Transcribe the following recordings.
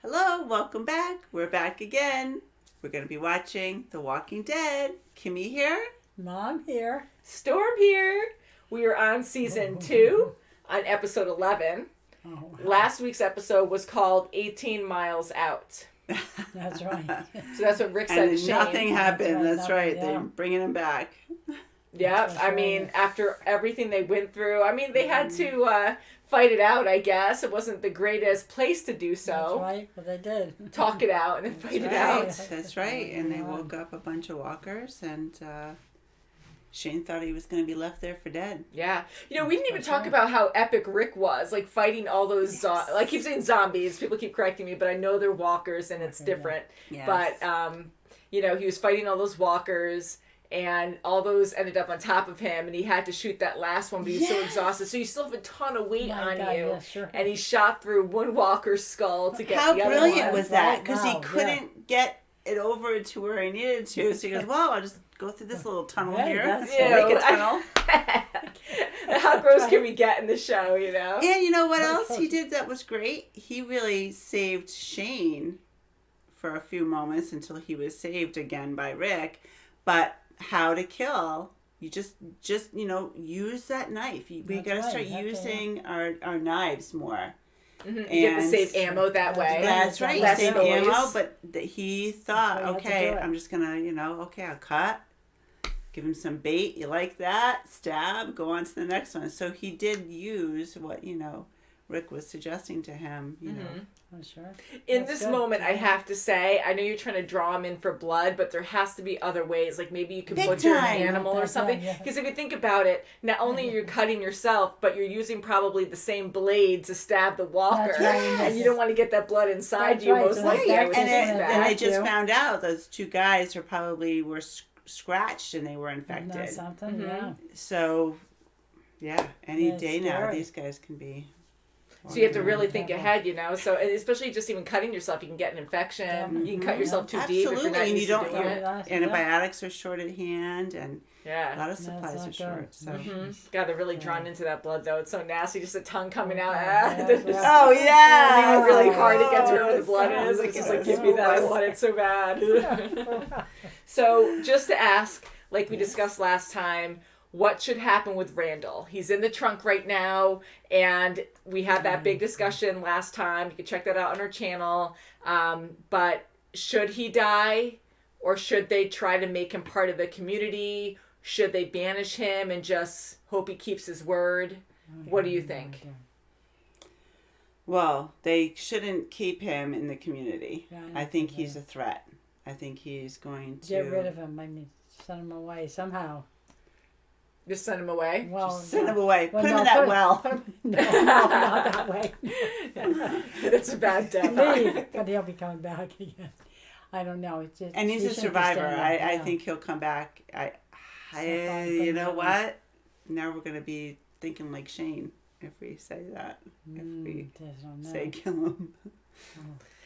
Hello, welcome back. We're back again. We're going to be watching The Walking Dead. Kimmy here. Mom here. Storm here. We are on season 2 on episode 11. Oh, wow. Last week's episode was called 18 Miles Out. That's right. So that's what Rick said to And Shane. nothing happened. That's right. Yeah. They're bringing him back. Yeah, That's I right. mean, after everything they went through, I mean, they had to fight it out, I guess. It wasn't the greatest place to do so. That's right, but they did. Talk it out and then fight it Right. out. That's right. And they woke up a bunch of walkers, and Shane thought he was going to be left there for dead. Yeah. You know, we didn't even That's talk right. about how epic Rick was, like fighting all those, like I keep saying zombies. People keep correcting me, but I know they're walkers and it's different. Yes. But, you know, he was fighting all those walkers and all those ended up on top of him and he had to shoot that last one, but he was so exhausted. So you still have a ton of weight My on God, you. yeah, sure. And he shot through one walker's skull to get How the other brilliant one. was that? Right. Because he Wow, couldn't get it over to where he needed to. So he goes, well, I'll just go through this little tunnel Right, here. that's Make a tunnel. How gross can we get in the show, you know? And you know what else he did that was great? He really saved Shane for a few moments until he was saved again by Rick. But how to kill? You just use that knife. We That's got to right. start That's using our knives more. Mm-hmm. You get to And- save ammo that way. That's right. You Less save noise. ammo, but he thought, That's why you have to okay, do it. I'm just gonna, I'll cut. Give him some bait. You like that? Stab. Go on to the next one. So he did use what, Rick was suggesting to him, you know. I'm sure. In That's this good. moment, I have to say, I know you're trying to draw him in for blood, but there has to be other ways. Like maybe you could Big butcher time. an animal or Big something. time, yeah. Because if you think about it, not only are you cutting yourself, but you're using probably the same blade to stab the walker. That's right. And you don't want to get that blood inside That's you, right. most So likely. that's I would right. think And that. I just you. found out those two guys were scratched and they were Isn't that infected. something? Mhm. Yeah. So, yeah, any That's day now, scary. these guys can be. So you have to really Yeah. think ahead, So and especially just even cutting yourself, you can get an infection. You can cut yourself too deep if you're not Absolutely, and you used to don't. doing Your it. Yeah. antibiotics are short at hand, and a Yeah. lot of That's supplies not are short. good. So. God, they're really drawn into that blood, though. It's so nasty, just a tongue coming out. Yeah, Just- that's Oh yeah, Leaning really hard to get to Oh, where the blood it's is. so Like, it's gross. like, give me that. I want it so bad. So, just to ask, like we discussed last time, what should happen with Randall? He's in the trunk right now, and we had that big discussion last time. You can check that out on our channel. But should he die, or should they try to make him part of the community? Should they banish him and just hope he keeps his word? What do you think? Well, they shouldn't keep him in the community. Yeah, I think he's a threat. I think he's going to Get rid of him. I mean, send him away somehow. Just send him away? Well, send him away. well, put him no, in that put- well. put him- no, not that way. That's a bad death. Leave, but he'll be coming back again. I don't know. It's just, And he's he a shouldn't be survivor. staying I there. think he'll come back. fine, You put know him what? Now we're going to be thinking like Shane if we say that. If we Just don't know. say kill him.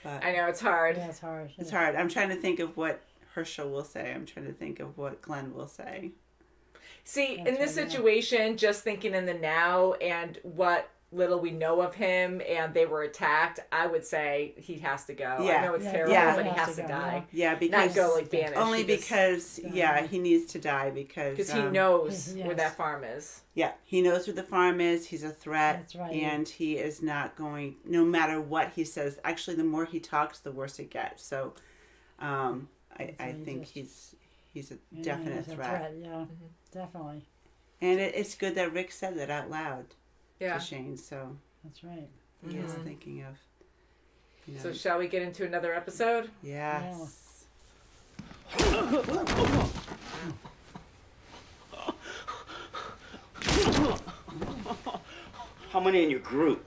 But I know, it's hard. Yeah, it's hard. it's hard. I'm trying to think of what Herschel will say. I'm trying to think of what Glenn will say. See, That's in this right, yeah. situation, just thinking in the now and what little we know of him and they were attacked, I would say he has to go. Yeah. I know it's Yeah, terrible, yeah. but he He has has to to go, die. Yeah, Not because go like banished. only He just- because he needs to die because he knows Yes. where that farm is. Yeah, he knows where the farm is. He's a threat. That's right. And he is not going, no matter what he says. Actually, the more he talks, the worse it gets. So I he think just- he's a Yeah, definite he's a threat. Yeah, definitely. And it's good that Rick said that out loud Yeah. to Shane. So That's right. he is thinking of, So shall we get into another episode? yes. How many in your group?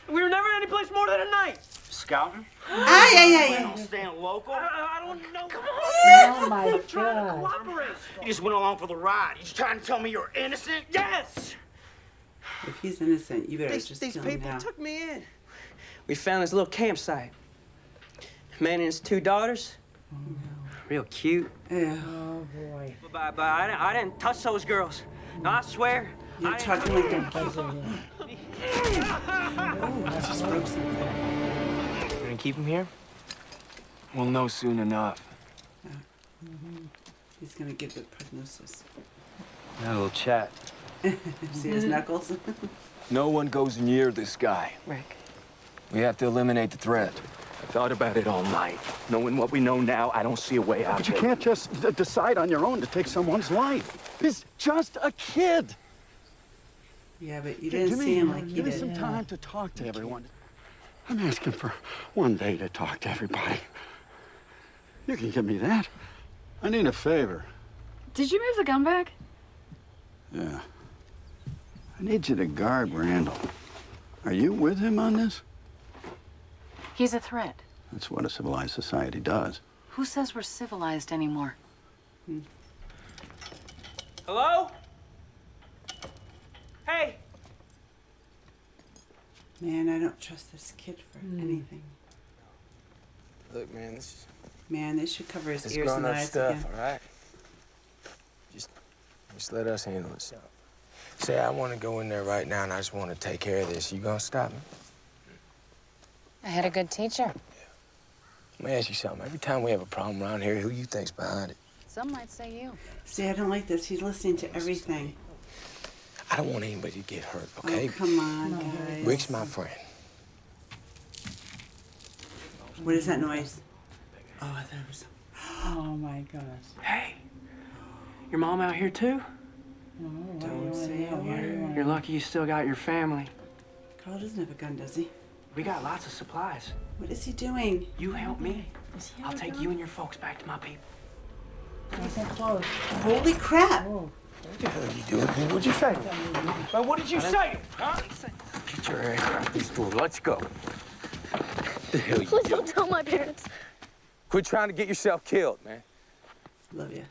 We were never any place more than a night. Scouting? Yeah. Staying local? I don't know. Come Oh my I'm trying to God. cooperate. You just went along for the ride. You trying to tell me you're innocent? Yes. If he's innocent, you better just These kill him people now. took me in. We found this little campsite. Man and his 2 daughters. Real cute. Ew. Oh boy. But I didn't touch those girls. No, I swear. You're I didn't talking like touch them. That's it, yeah. broke something. You gonna keep him here? We'll know soon enough. He's gonna give the prognosis. Now we'll chat. See his knuckles? No one goes near this guy. Rick. We have to eliminate the threat. I thought about it all night. Knowing what we know now, I don't see a way out. But you can't just decide on your own to take someone's life. He's just a kid. Yeah, but you didn't see him like he Give me did. some time to talk to everyone. I'm asking for one day to talk to everybody. You can give me that. I need a favor. Did you move the gun back? Yeah. I need you to guard Randall. Are you with him on this? He's a threat. That's what a civilized society does. Who says we're civilized anymore? Hello? Hey! Man, I don't trust this kid for anything. Look, man, this Man, they should cover his is ears and grown-up eyes stuff, again. all right? Just let us handle it. Say, I want to go in there right now, and I just want to take care of this. You gonna stop me? I had a good teacher. Let me ask you something. Every time we have a problem around here, who you think's behind it? Some might say you. See, I don't like this. He's listening to everything. I don't want anybody to get hurt, okay? Oh, come on, guys. Rick's my friend. What is that noise? Oh, I thought it was... Oh my gosh. Hey! Your mom out here too? Oh, Don't say a word. You're lucky you still got your family. Carl doesn't have a gun, does he? We got lots of supplies. What is he doing? You help me, I'll take you and your folks back to my people. Nice and close. Holy crap! Oh, What the hell are you doing? What'd you say? But what did you say? Huh? Get your ass out this door. Let's go. What the hell you Please doing? don't tell my parents. Quit trying to get yourself killed, man. Love you.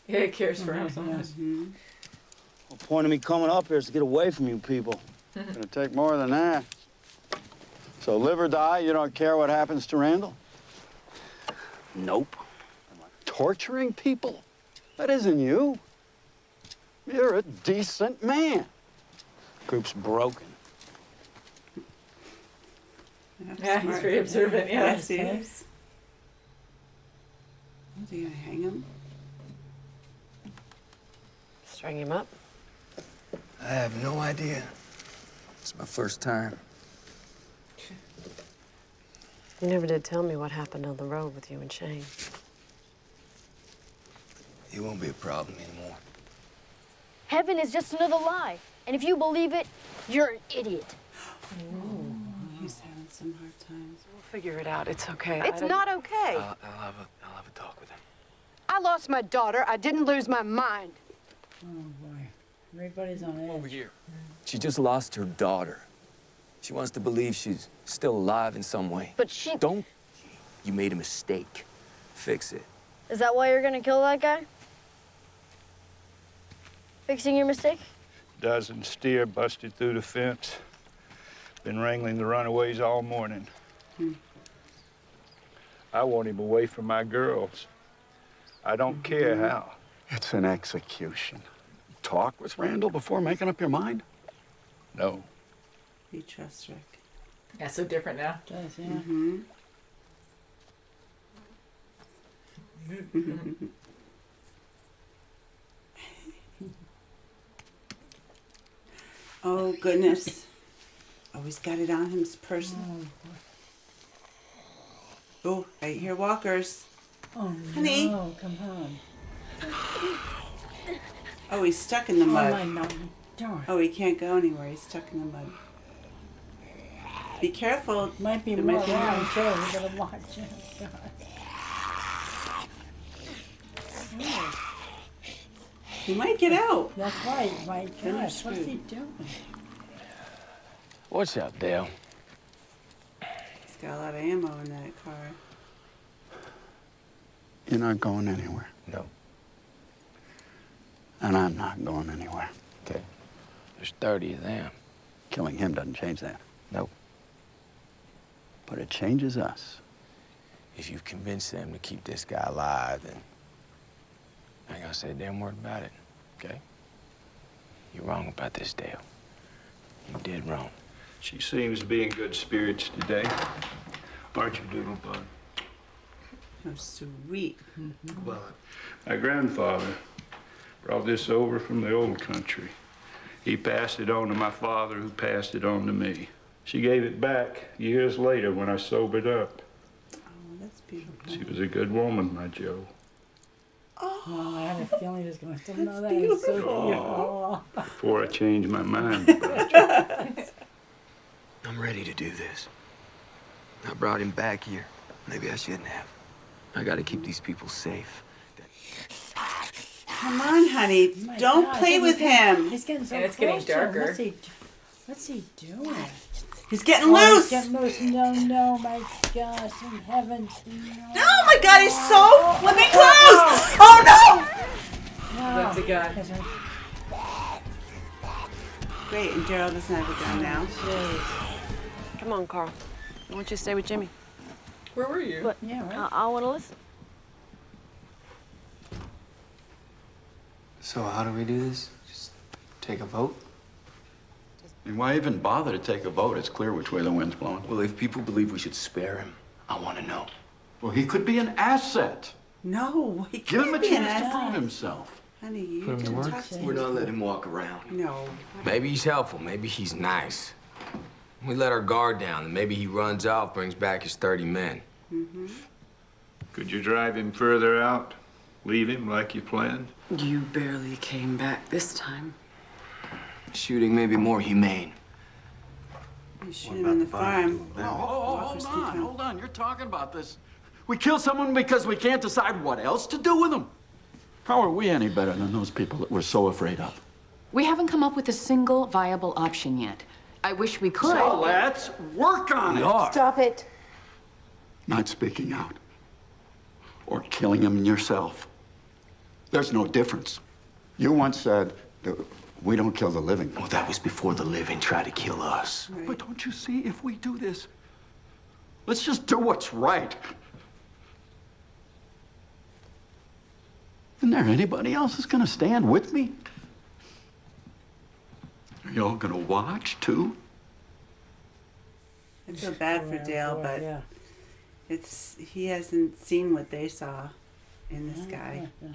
Yeah, he cares for him so much. The point of me coming up here is to get away from you people. It's gonna take more than that. So live or die, you don't care what happens to Randall? Nope. Torturing people? That isn't you. You're a decent man. Group's broken. Yeah, he's very observant, yeah. Yes, he is. Is he gonna hang him? String him up. I have no idea. It's my first time. You never did tell me what happened on the road with you and Cheng. It won't be a problem anymore. Heaven is just another lie. And if you believe it, you're an idiot. He's having some hard times. We'll figure it out. It's okay. It's not okay. I'll have a talk with him. I lost my daughter. I didn't lose my mind. oh boy. Everybody's on edge. Over here. She just lost her daughter. She wants to believe she's still alive in some way. But she... Don't. You made a mistake. Fix it. Is that why you're gonna kill that guy? Fixing your mistake? Dozen steer busted through the fence. Been wrangling the runaways all morning. I want him away from my girls. I don't care how. It's an execution. Talk with Randall before making up your mind? No. He trusts Rick. Yeah, so different now. Does, yeah. Oh, goodness. Oh, he's got it on him, his person. Oh, I hear walkers. Oh, Honey. no, come on. Oh, he's stuck in the Oh, mud. my mountain. Darn. Oh, he can't go anywhere. He's stuck in the mud. Be careful. Might be There more might be around, more. too. We better watch it. God. He might get out. That's right. My Then you're gosh, what's he screwed. doing? What's up, Dale? He's got a lot of ammo in that car. You're not going anywhere. No. And I'm not going anywhere. Okay. There's 30 of them. Killing him doesn't change that. Nope. But it changes us. If you've convinced them to keep this guy alive, then I ain't gonna say a damn word about it, okay? You're wrong about this, Dale. You did wrong. She seems to be in good spirits today. Aren't you, Doodlebug? Oh, sweet. Well, my grandfather brought this over from the old country. He passed it on to my father, who passed it on to me. She gave it back years later when I sobered up. Oh, that's beautiful. She was a good woman, my Joe. Oh, I had a feeling he was going to know that. It's so cute. Oh. Before I changed my mind about you. I'm ready to do this. I brought him back here. Maybe I shouldn't have. I gotta keep these people safe. Come on, honey. My Don't God, play with him. He's getting so And it's close getting to him. darker. What's he doing? He's getting Oh, loose. he's getting loose. No, my gosh, in heavens. No. Oh my God, he's so flipping close. Oh no! That's a gun. Great, and Daryl doesn't have a gun now. Come on, Carl. I want you to stay with Jimmy. Where were you? But Yeah, right. I want to listen. So how do we do this? Just take a vote? And why even bother to take a vote? It's clear which way the wind's blowing. Well, if people believe we should spare him, I want to know. Well, he could be an asset. No, he Give him a can't be an chance to asset. prove himself. Honey, you Put him to didn't work. talk to We're him. not letting him walk around. No. Maybe he's helpful. Maybe he's nice. We let our guard down, and maybe he runs off, brings back his 30 men. Mm-hmm. Could you drive him further out? Leave him like you planned? You barely came back this time. Shooting may be more humane. You shoot him in the farm. Hold on. You're talking about this. We kill someone because we can't decide what else to do with them. How are we any better than those people that we're so afraid of? We haven't come up with a single viable option yet. I wish we could. So let's work on it. Stop it. Not speaking out. Or killing him yourself. There's no difference. You once said that we don't kill the living. Well, that was before the living tried to kill us. Right. But don't you see, if we do this, let's just do what's right. Isn't there anybody else that's gonna stand with me? Are you all gonna watch, too? I feel bad for Dale, but yeah. he hasn't seen what they saw in this guy. Yeah.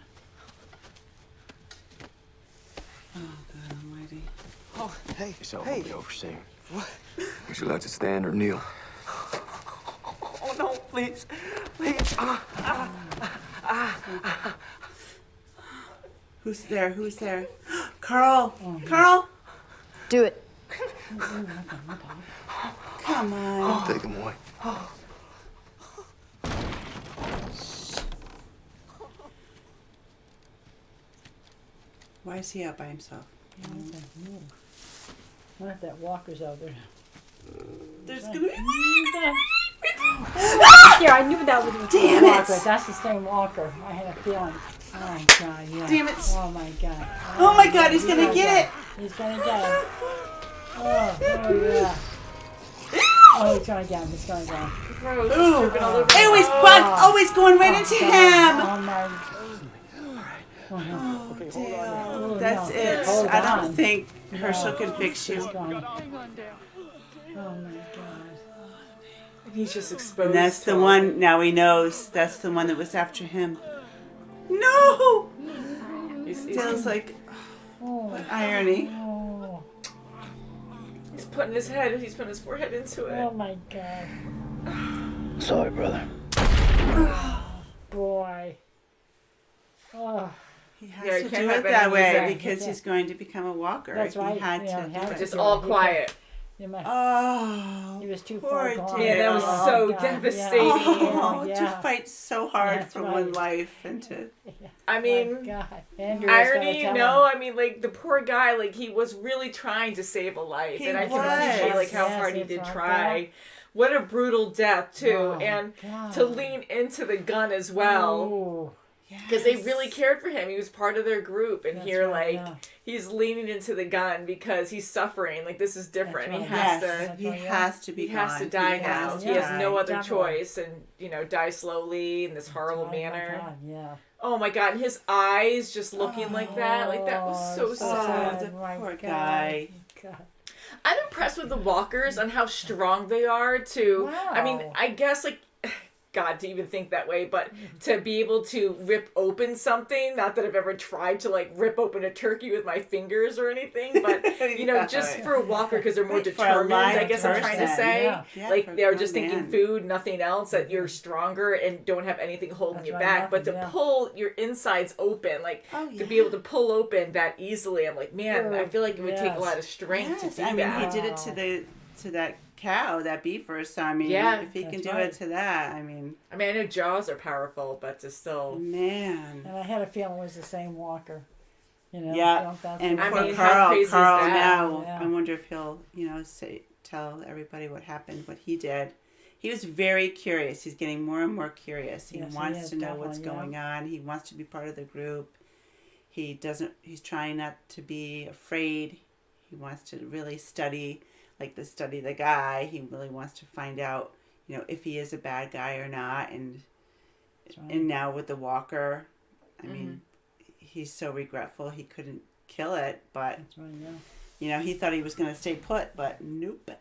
Oh, God almighty. Oh, hey, It's all gonna be over soon. would you like to stand or kneel? Oh, no, please. Please. Who's there? Who's there? Carl! Carl! Do it. Come on. Take him away. Why is he out by himself? What if that walker's out there? There's gonna be. Yeah, I knew that was the Damn walker. it. That's the same walker. I had a feeling. Oh, God, yeah. Damn it. Oh, my God. Oh my God, he's gonna get it. He's gonna get it. Oh, yeah. Oh, he's gonna get him. He's gonna get him. Gross. Ooh. Dripping all over. Always always going right into him. Oh, my. Oh, Dale. Oh, That's no. it. Hold I don't on. think Herschel can fix He's you. gone. Oh, my God. He's just exposed. And that's the to one, now he knows, that's the one that was after him. No! He's Dale's like, what irony. Oh, putting his forehead into it. oh, my God. Sorry, brother. Boy. Oh. He has Yeah, he to can't do have it that any way music. because he's going to become a walker. That's right. He had Yeah, to he had do to it. Just do all it. quiet. Oh, He was too poor far gone. Yeah, that was Dale. so God, devastating. Oh, Yeah. to fight so hard That's for right. one life and to... I mean, God. Andrew was gonna irony, tell no. him. I mean, like, the poor guy, like, he was really trying to save a life. He And I can was. appreciate, like, how Yes, hard he it's did like try. that. What a brutal death, too. Oh, and God. to lean into the gun as well. Ooh. Because they really cared for him. He was part of their group. And That's here, right, like, yeah. he's leaning into the gun because he's suffering. Like, this is different. That's He right. has Yes, to... he has to be He has to gone. die He now. has He to has die. no other Definitely. choice, and die slowly in this horrible Oh, my manner. God, yeah. Oh my God! And his eyes just looking like that, like that was so Oh, sad. the My poor God. guy. God. I'm impressed with the walkers on how strong they are to, I mean, Wow. I guess, like, God, to even think that way, but to be able to rip open something, not that I've ever tried to, like, rip open a turkey with my fingers or anything, but, you know, just for a walker, because they're more Right, for a determined, I live guess I'm trying to person. say. Yeah, Like, for a they're grown just thinking man. food, nothing else, that you're stronger and don't have anything holding you right, back. But to nothing, yeah. pull your insides open, like, Oh, to be able to pull open that easily, I'm like, man, I feel like it would take a Yes. lot of strength Yes, to do I mean, that. he did it to that cow, that beaver. So I mean, Yeah, if he can that's do right. it to that, I mean, I know jaws are powerful, but to still... man. And I had a feeling it was the same walker. You know, Yeah, don't that and feel- poor mean, how Carl. crazy is Carl that? now. Yeah. I wonder if he'll, tell everybody what happened, what he did. He was very curious. He's getting more and more curious. He Yes, he wants is, to know what's definitely, going on. He wants to be part of the group. He's trying not to be afraid. He wants to really study the guy. He really wants to find out, if he is a bad guy or not. And and now with the walker, I mean, he's so regretful he couldn't kill it, but That's right, yeah. he thought he was going to stay put, but nope.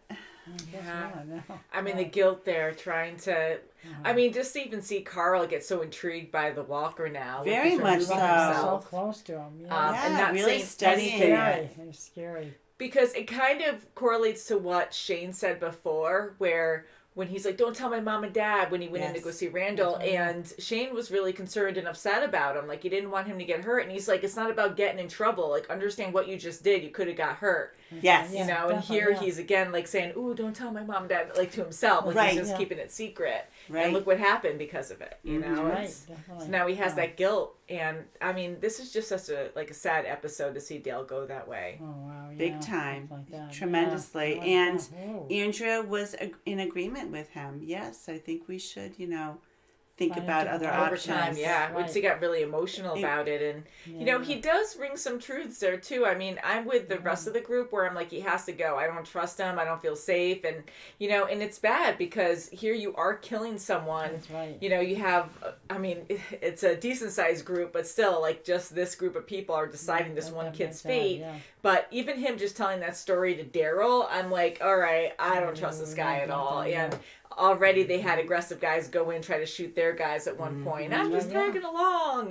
Yeah. No. I mean, the guilt there, trying to... I mean, just to even see Carl get so intrigued by the walker now. like Very he's much removing so. So himself, close to him. Yeah. and not really saying studying anything. it. Scary. It's scary. Because it kind of correlates to what Shane said before, where when he's like, don't tell my mom and dad, when he went in to Yes. go see Randall, and Shane was really concerned and upset about him. Like, he didn't want him to get hurt. And he's like, it's not about getting in trouble. Like, understand what you just did. You could have got hurt. Yes. You know, and definitely, here yeah. he's again, like, saying, ooh, don't tell my mom and dad, like, to himself. Like, Right. he's just Yeah. keeping it secret. Right. And look what happened because of it, you know? Right, It's- definitely. So now he has Yeah. that guilt. And, I mean, this is just such a sad episode to see Dale go that way. Oh, wow. Big yeah, time. like that. Tremendously. Yeah. And Oh. Andrea was in agreement with him. Yes, I think we should, think Find about different other Over options. time, yeah. Right. Once he got really emotional about it. And, you know, he does bring some truths there, too. I mean, I'm with the rest of the group where I'm like, he has to go. I don't trust him. I don't feel safe. And, and it's bad because here you are killing someone. That's right. You have, I mean, it's a decent-sized group, but still, like, just this group of people are deciding this one kid's fate. Yeah. But even him just telling that story to Daryl, I'm like, all right, I don't trust this guy at all. And already they had aggressive guys go in and try to shoot their guys at one point. I'm just tagging along,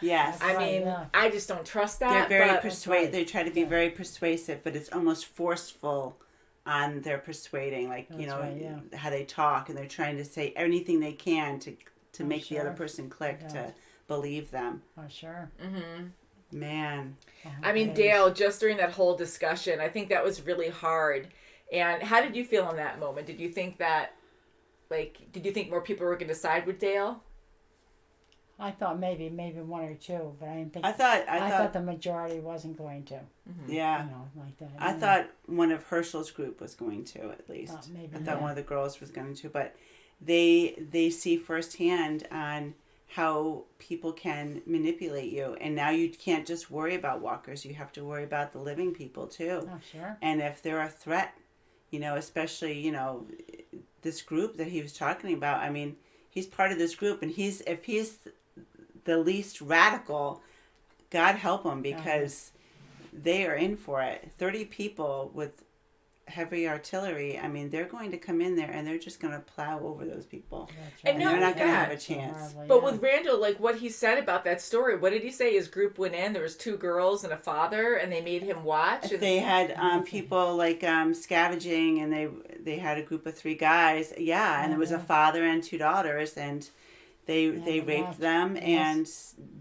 Yes. I mean, I just don't trust that. They're very but persuasive. They try to be very persuasive, but it's almost forceful on their persuading, like, how they talk, and they're trying to say anything they can to make the other person click, to believe them. Oh, sure. Man. I mean, Dale, just during that whole discussion, I think that was really hard. And how did you feel in that moment? Did you think that, did you think more people were going to side with Dale? I thought maybe one or two, but I didn't think. I thought the majority wasn't going to. Yeah. Like that. I thought one of Herschel's group was going to, at least. Maybe, I thought one of the girls was going to, but they see firsthand on how people can manipulate you, and now you can't just worry about walkers. You have to worry about the living people too. Oh, sure. And if they're a threat, especially this group that he was talking about. I mean, he's part of this group, and if he's the least radical, God help him, because they are in for it. 30 people with heavy artillery. I mean, they're going to come in there and they're just going to plow over those people. And And not they're not only going to that, have a chance. but with Randall, like what he said about that story, what did he say? His group went in, there was 2 girls and a father, and they made him watch. And They had people like scavenging, and they had a group of 3 guys. Yeah, and there was a father and 2 daughters, and they raped them, and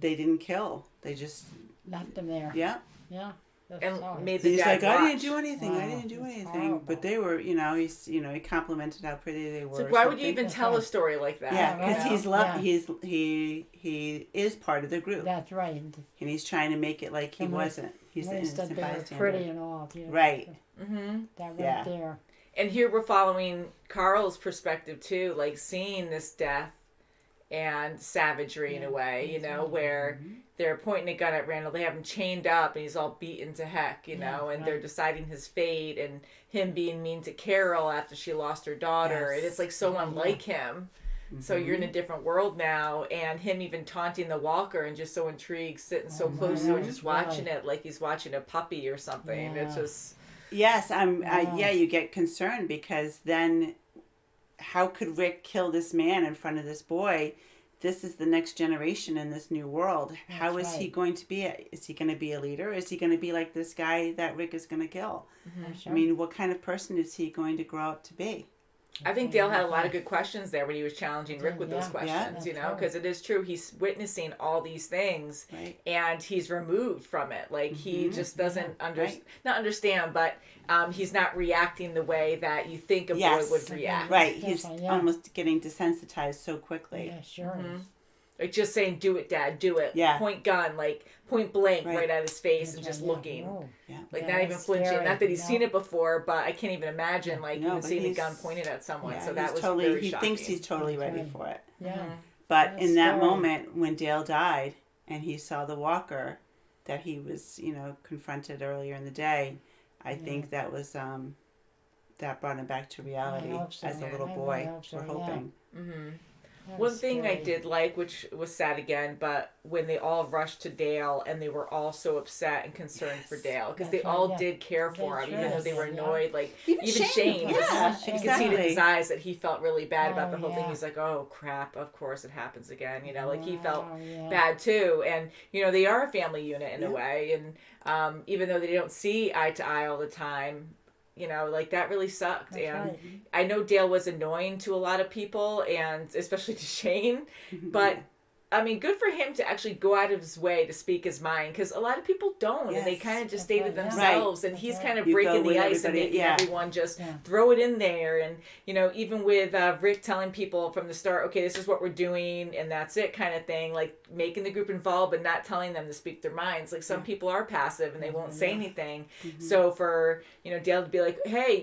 they didn't kill. They just left them there. Yeah. Yeah. And made the He's dad like, I watch. didn't do anything. I didn't do anything. But they were, he complimented how pretty they were. So why would you even tell a story like that? Yeah, because you know? he is part of the group. That's right. And he's trying to make it like he wasn't. He's the innocent they were bystander. pretty and all. Right. Mm-hmm. That right there. And here we're following Carl's perspective too, like seeing this death and savagery in a way, where they're pointing a gun at Randall. They have him chained up and he's all beaten to heck, and they're deciding his fate, and him being mean to Carol after she lost her daughter. Yes. And it's like so unlike him. So you're in a different world now, and him even taunting the walker and just so intrigued, sitting so close to her, just watching it like he's watching a puppy or something. Yeah. It's just... Yes, you get concerned because then how could Rick kill this man in front of this boy? This is the next generation in this new world. How is he going to be? Is he going to be a leader? Is he going to be like this guy that Rick is going to kill? I mean, what kind of person is he going to grow up to be? I think Dale had a lot of good questions there when he was challenging Rick with those questions, because it is true. He's witnessing all these things and he's removed from it. Like he just doesn't not understand, but he's not reacting the way that you think a boy would react. Right. He's almost getting desensitized so quickly. Yeah, sure. Like just saying, "Do it, Dad, do it." Yeah. Point gun, like point blank, right at his face, and just looking, like not even flinching. Scary. Not that he's seen it before, but I can't even imagine even seeing a gun pointed at someone. So that was very he shocking. thinks he's totally ready for it. Yeah. But That's in that scary. moment when Dale died and he saw the walker that he was, confronted earlier in the day, I think that was that brought him back to reality as a little boy. We're hoping. One thing I did like, which was sad again, but when they all rushed to Dale and they were all so upset and concerned for Dale because they all did care for him, even though they were annoyed. Like even Shane, you could see it in his eyes that he felt really bad about the whole thing. He's like, "Oh crap! Of course it happens again." Like he felt bad too, and they are a family unit in a way, and even though they don't see eye to eye all the time. Like that really sucked. I know Dale was annoying to a lot of people and especially to Shane, but I mean, good for him to actually go out of his way to speak his mind because a lot of people don't and they kind of just stay to themselves and he's kind of breaking the ice and making everyone just throw it in there and, even with Rick telling people from the start, okay, this is what we're doing and that's it kind of thing, like making the group involved but not telling them to speak their minds. Like some people are passive and they won't say anything. So for, Dale to be like, hey,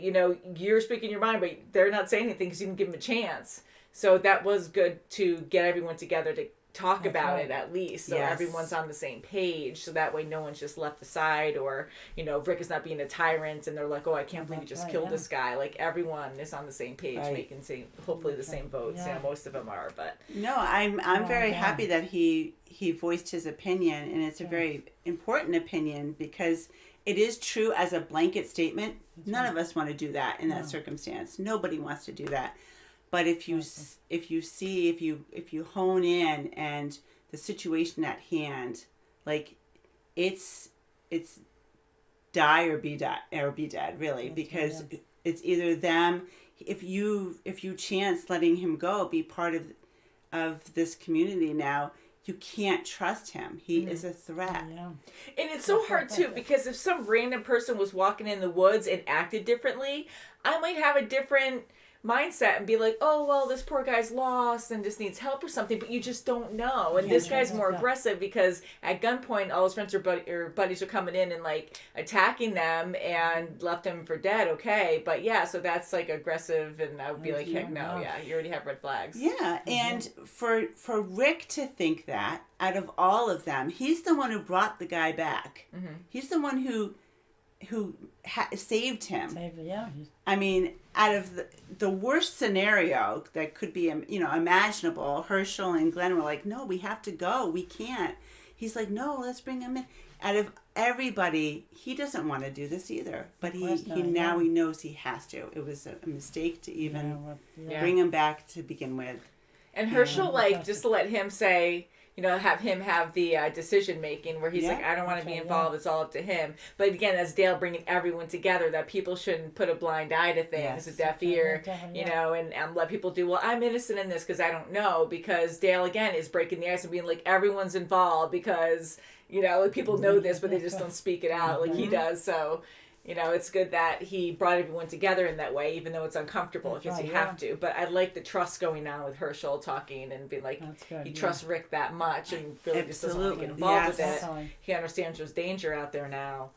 you're speaking your mind but they're not saying anything because you didn't give them a chance. So that was good to get everyone together to talk about it at least so everyone's on the same page so that way no one's just left aside or Rick is not being a tyrant and they're like, oh, I can't believe you just killed this guy. Like everyone is on the same page making hopefully the same votes. Most of them are, but no, I'm very happy that he voiced his opinion and it's a very important opinion because it is true as a blanket statement. None of us want to do that in that circumstance. Nobody wants to do that. But if you hone in and the situation at hand, like it's die or be dead really because it's either them. If you chance letting him go, be part of this community now, you can't trust him. He is a threat. And it's so hard too because if some random person was walking in the woods and acted differently, I might have a different mindset and be like, oh, well, this poor guy's lost and just needs help or something, but you just don't know. And this guy's more aggressive because at gunpoint, all his friends or buddies are coming in and like attacking them and left him for dead. Okay. But so that's like aggressive. And I would be like, heck no. Yeah. You already have red flags. Yeah. And for Rick to think that out of all of them, he's the one who brought the guy back. He's the one who saved him. I mean, out of the worst scenario that could be, imaginable, Herschel and Glenn were like, no, we have to go. We can't. He's like, no, let's bring him in. Out of everybody, he doesn't want to do this either. But he knows he has to. It was a mistake to even bring him back to begin with. And Herschel, just to let him say, have him have the decision making where he's like, I don't want to be involved. It's all up to him. But again, that's Dale bringing everyone together that people shouldn't put a blind eye to things, a deaf ear, and let people do, well, I'm innocent in this because I don't know. Because Dale, again, is breaking the ice and being like, everyone's involved because, people know this, but they just don't speak it out like he does. So, it's good that he brought everyone together in that way, even though it's uncomfortable because you have to. But I like the trust going on with Herschel talking and being like, he trusts Rick that much and really just doesn't want to get involved with it. He understands there's danger out there now.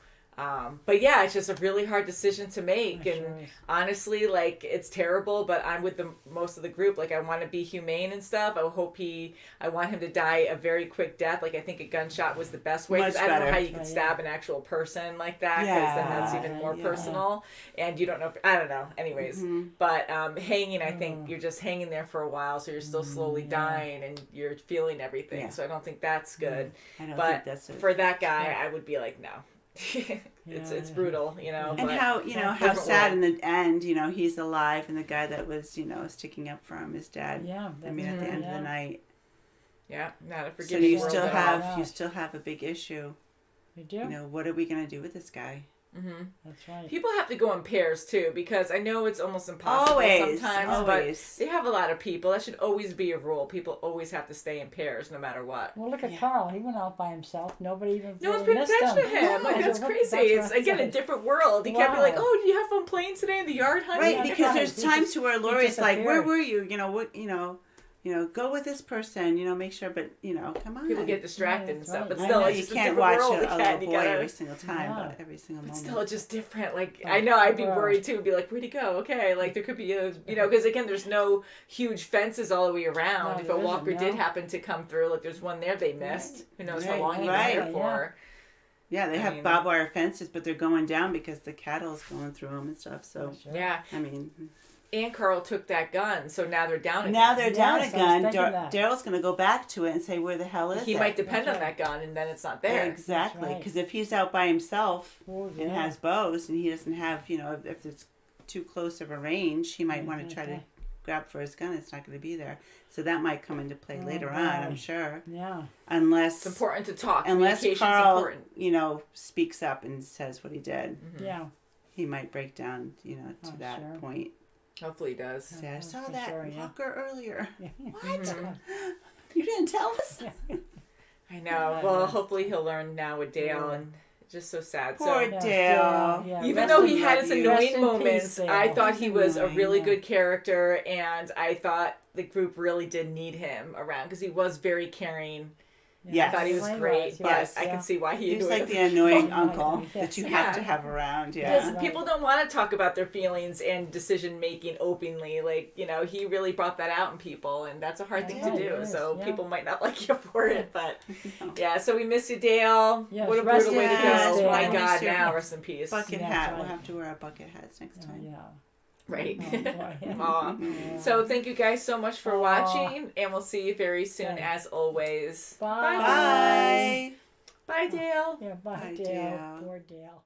But it's just a really hard decision to make. And honestly, it's terrible, but I'm with most of the group. I want to be humane and stuff. I want him to die a very quick death. I think a gunshot was the best way. Much I don't know better. how you can stab an actual person like that, because then that's even more personal. And you don't know, I don't know. Anyways, but hanging, I think you're just hanging there for a while, so you're still slowly dying and you're feeling everything. So I don't think that's good. I don't but think that's it. for that guy, I would be like, no. It's brutal, you know. And but how how sad world. in the end, he's alive, and the guy that was sticking up for him, his dad. Yeah. I mean, at the end of the night. Yeah, not a So forgiving you world still at have all. you still have a big issue. You do. What are we gonna do with this guy? Mm-hmm. That's right. People have to go in pairs too, because I know it's almost impossible Always, sometimes. always. But they have a lot of people. That should always be a rule. People always have to stay in pairs, no matter what. Well, look at Carl. He went out by himself. Nobody even No one's really paying missed attention to him. Like, that's crazy. It's again a different world. He can't be like, "Oh, did you have fun playing today in the yard, honey?" Right, because there's times to where Lori's like, "Where disappeared. were you? Go with this person. Make sure." But come on. People get distracted and stuff, but I still, know it's you just can't a different watch world. a Again. little You boy gotta, every single time, but every single moment. still, it's just different. Like, I know I'd be worried too. Be like, where'd he go? Okay, like there could be because again, there's no huge fences all the way around. No, If a there walker isn't, did no. happen to come through, like there's one there they missed. Who knows how Right, long he was right. there for? Yeah, they I have mean- barbed wire fences, but they're going down because the cattle's going through them and stuff. So Yeah. I mean, And Carl took that gun, so now they're down again. now they're down Yes, a I was gun. thinking that. Daryl's going to go back to it and say, "Where the hell is He it?" might depend on that gun, and then it's not there. Exactly, That's right. because if he's out by himself Oh, and yeah. has bows, and he doesn't have, if it's too close of a range, he might want to try to grab for his gun. It's not going to be there, so that might come into play later on. I'm boy. sure. Yeah. Unless It's important to talk. Unless Communication's Carl, important. speaks up and says what he did, Yeah. he might break down, to that sure. point. Hopefully he does. Say, I saw for that sure, yeah. walker earlier. What? Mhm. You didn't tell us? I know. Well, hopefully he'll learn now with Dale, and it's just so sad. Poor so, Dale. Yeah, even rest though in he had his love you. annoying Rest in moments, peace, I Dale. thought he was a annoying, really yeah. good character, and I thought the group really did need him around because he was very caring. Yes. I thought he was He great, was, but yes, I yeah. can see why he He's annoyed like the other annoying people. uncle Yes. that you Yeah. have to have around. Because Yeah. people don't want to talk about their feelings and decision making openly. Like, he really brought that out in people, and that's a hard thing to Yeah, do. it is, So yeah. people might not like you for it, but yeah. So we miss you, Dale. Yes, What a rest brutal way to in go. peace, Dale. My Miss God, you. now rest in peace. Bucket That's hat. right. We'll have to wear our bucket hats next time. Yeah. Right. Oh, boy. Aw. So thank you guys so much for Aw. watching, and we'll see you very soon, Okay. as always. Bye. Bye. Bye, Dale. Yeah, bye, Bye, Dale. Dale. Poor Dale.